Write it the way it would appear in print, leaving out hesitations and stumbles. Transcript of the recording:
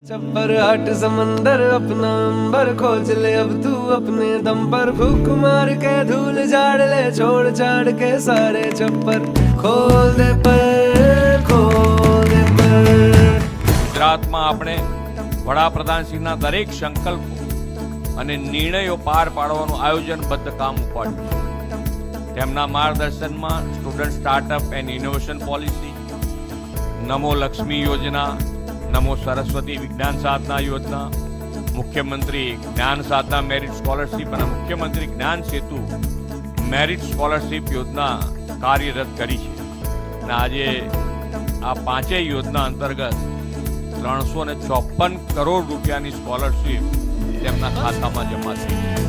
चप्पर हट समंदर अपना अंबर खोज ले अब तू अपने दम पर फूक मार के धूल झाड़ ले छोड़ छाड़ के सारे छप्पर खोल दे पर खोल दे पर। ગુજરાતમાં આપણે વડાપ્રધાનશ્રીના દરેક સંકલ્પો અને નિર્ણયો પાર પાડવાનું આયોજનબદ્ધ કામ ઉપાડ્યું. તેમના માર્ગદર્શનમાં student startup and innovation policy, Namo Lakshmi યોજના, નમો સરસ્વતી વિજ્ઞાન સાધના યોજના, મુખ્યમંત્રી જ્ઞાન સાધના મેરિટ સ્કોલરશીપ અને મુખ્યમંત્રી જ્ઞાન સેતુ મેરિટ સ્કોલરશીપ યોજના કાર્યરત કરી છે. અને આજે આ પાંચેય યોજના અંતર્ગત 354 કરોડ રૂપિયાની સ્કોલરશીપ તેમના ખાતામાં જમા થઈ છે.